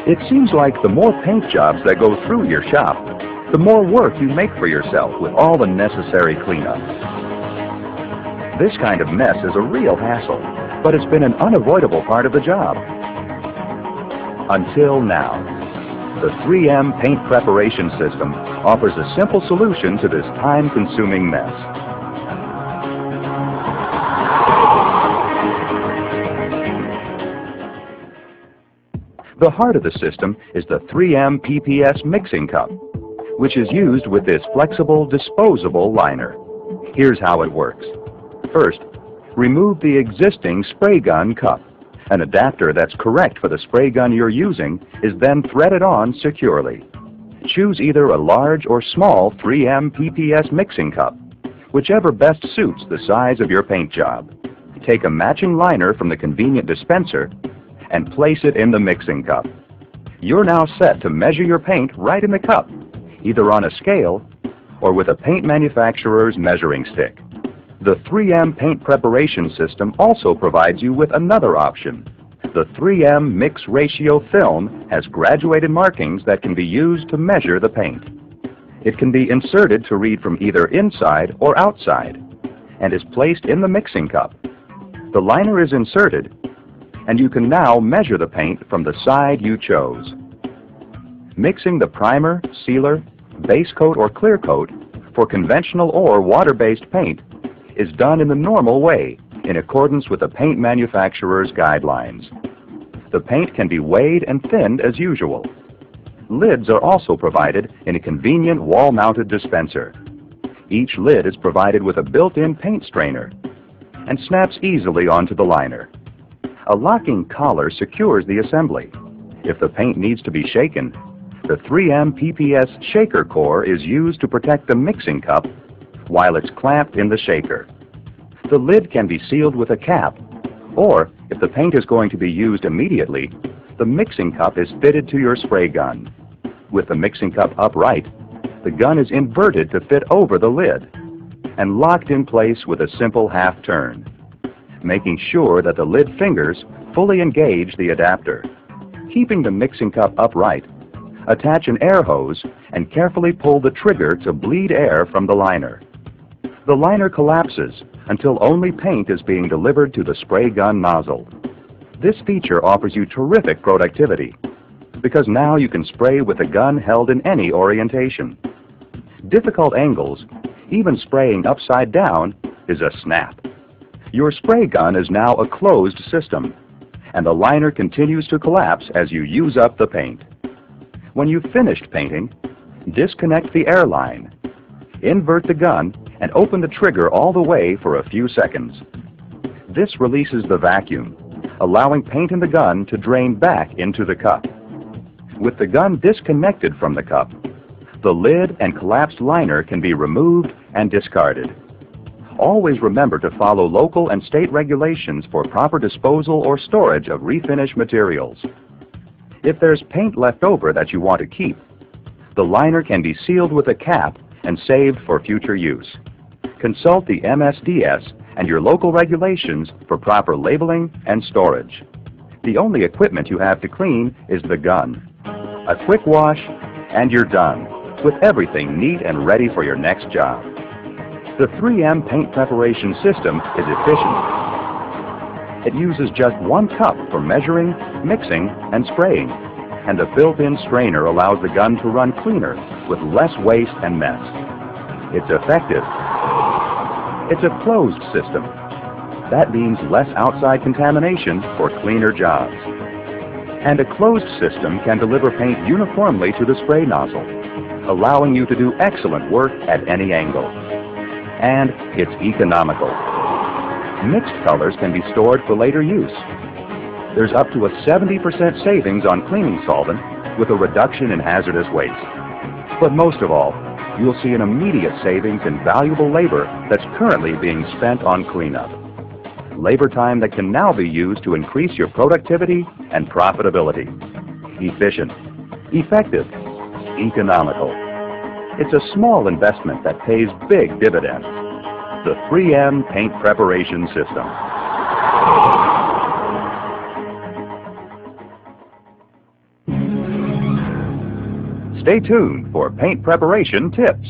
It seems like the more paint jobs that go through your shop, the more work you make for yourself with all the necessary cleanup. This kind of mess is a real hassle, but it's been an unavoidable part of the job. Until now. The 3M paint preparation system offers a simple solution to this time-consuming mess. The heart of the system is the 3M PPS mixing cup, which is used with this flexible, disposable liner. Here's how it works. First, remove the existing spray gun cup. An adapter that's correct for the spray gun you're using is then threaded on securely. Choose either a large or small 3M PPS mixing cup, whichever best suits the size of your paint job. Take a matching liner from the convenient dispenser and place it in the mixing cup. You're now set to measure your paint right in the cup, either on a scale or with a paint manufacturer's measuring stick. The 3M paint preparation system also provides you with another option. The 3M mix ratio film has graduated markings that can be used to measure the paint. It can be inserted to read from either inside or outside and is placed in the mixing cup. The liner is inserted and you can now measure the paint from the side you chose. Mixing the primer, sealer, base coat or clear coat for conventional or water-based paint is done in the normal way, in accordance with the paint manufacturer's guidelines. The paint can be weighed and thinned as usual. Lids are also provided in a convenient wall-mounted dispenser. Each lid is provided with a built-in paint strainer and snaps easily onto the liner. A locking collar secures the assembly. If the paint needs to be shaken, the 3M PPS shaker core is used to protect the mixing cup while it's clamped in the shaker. The lid can be sealed with a cap, or if the paint is going to be used immediately, the mixing cup is fitted to your spray gun. With the mixing cup upright, the gun is inverted to fit over the lid and locked in place with a simple half turn, making sure that the lid fingers fully engage the adapter. Keeping the mixing cup upright, attach an air hose and carefully pull the trigger to bleed air from the liner. The liner collapses until only paint is being delivered to the spray gun nozzle. This feature offers you terrific productivity because now you can spray with the gun held in any orientation. Difficult angles, even spraying upside down, is a snap. Your spray gun is now a closed system, and the liner continues to collapse as you use up the paint. When you've finished painting, disconnect the air line, invert the gun, and open the trigger all the way for a few seconds. This releases the vacuum, allowing paint in the gun to drain back into the cup. With the gun disconnected from the cup, the lid and collapsed liner can be removed and discarded. Always remember to follow local and state regulations for proper disposal or storage of refinished materials. If there's paint left over that you want to keep, the liner can be sealed with a cap and saved for future use. Consult the MSDS and your local regulations for proper labeling and storage. The only equipment you have to clean is the gun. A quick wash and you're done, with everything neat and ready for your next job. The 3M paint preparation system is efficient. It uses just one cup for measuring, mixing, and spraying, and the built-in strainer allows the gun to run cleaner with less waste and mess. It's effective. It's a closed system. That means less outside contamination for cleaner jobs. And a closed system can deliver paint uniformly to the spray nozzle, allowing you to do excellent work at any angle. And it's economical. Mixed colors can be stored for later use. There's up to a 70% savings on cleaning solvent with a reduction in hazardous waste. But most of all, you'll see an immediate savings in valuable labor that's currently being spent on cleanup. Labor time that can now be used to increase your productivity and profitability. Efficient, effective, economical. It's a small investment that pays big dividends. The 3M Paint Preparation System. Stay tuned for paint preparation tips.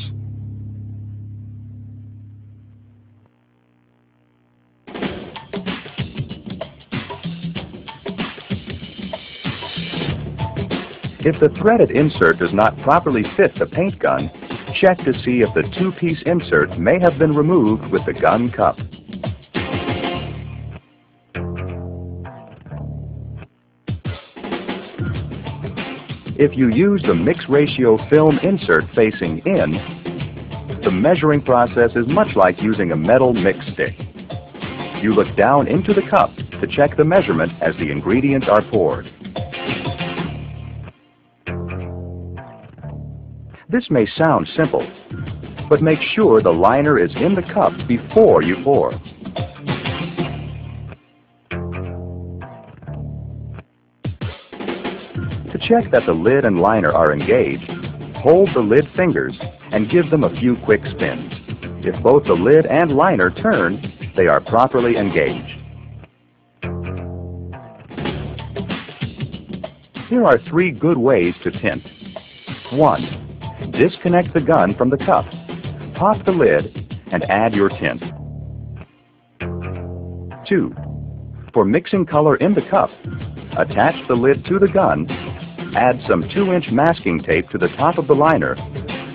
If the threaded insert does not properly fit the paint gun, check to see if the two-piece insert may have been removed with the gun cup. If you use the mix ratio film insert facing in, the measuring process is much like using a metal mix stick. You look down into the cup to check the measurement as the ingredients are poured. This may sound simple, but make sure the liner is in the cup before you pour. To check that the lid and liner are engaged, hold the lid fingers and give them a few quick spins. If both the lid and liner turn, they are properly engaged. Here are 3 good ways to tint. 1. Disconnect the gun from the cup, pop the lid, and add your tint. 2. For mixing color in the cup, attach the lid to the gun, add some 2-inch masking tape to the top of the liner,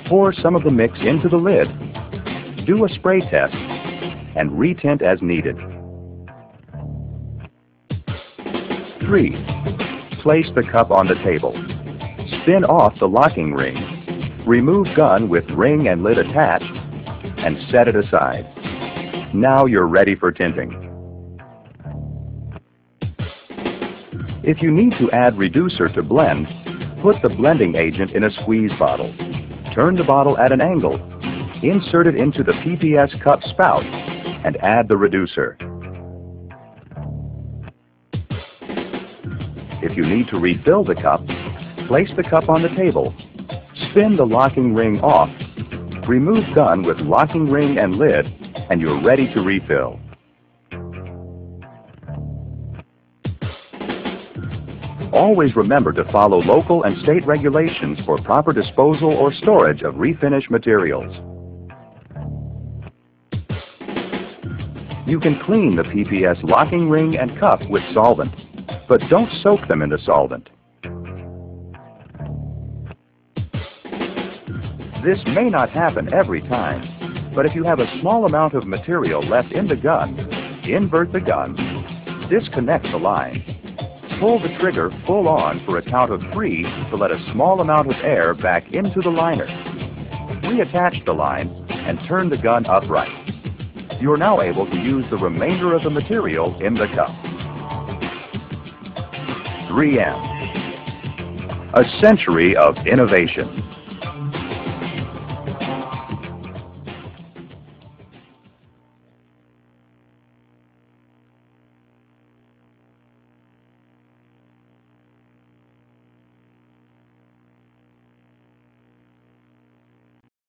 pour some of the mix into the lid, do a spray test, and retint as needed. 3. Place the cup on the table. Spin off the locking ring. Remove gun with ring and lid attached, and set it aside. Now you're ready for tinting. If you need to add reducer to blend, put the blending agent in a squeeze bottle. Turn the bottle at an angle, insert it into the PPS cup spout, and add the reducer. If you need to refill the cup, place the cup on the table. Spin the locking ring off, remove gun with locking ring and lid, and you're ready to refill. Always remember to follow local and state regulations for proper disposal or storage of refinished materials. You can clean the PPS locking ring and cup with solvent, but don't soak them in the solvent. This may not happen every time, but if you have a small amount of material left in the gun, invert the gun, disconnect the line, pull the trigger full on for a count of 3 to let a small amount of air back into the liner. Reattach the line and turn the gun upright. You are now able to use the remainder of the material in the cup. 3M. A century of innovation.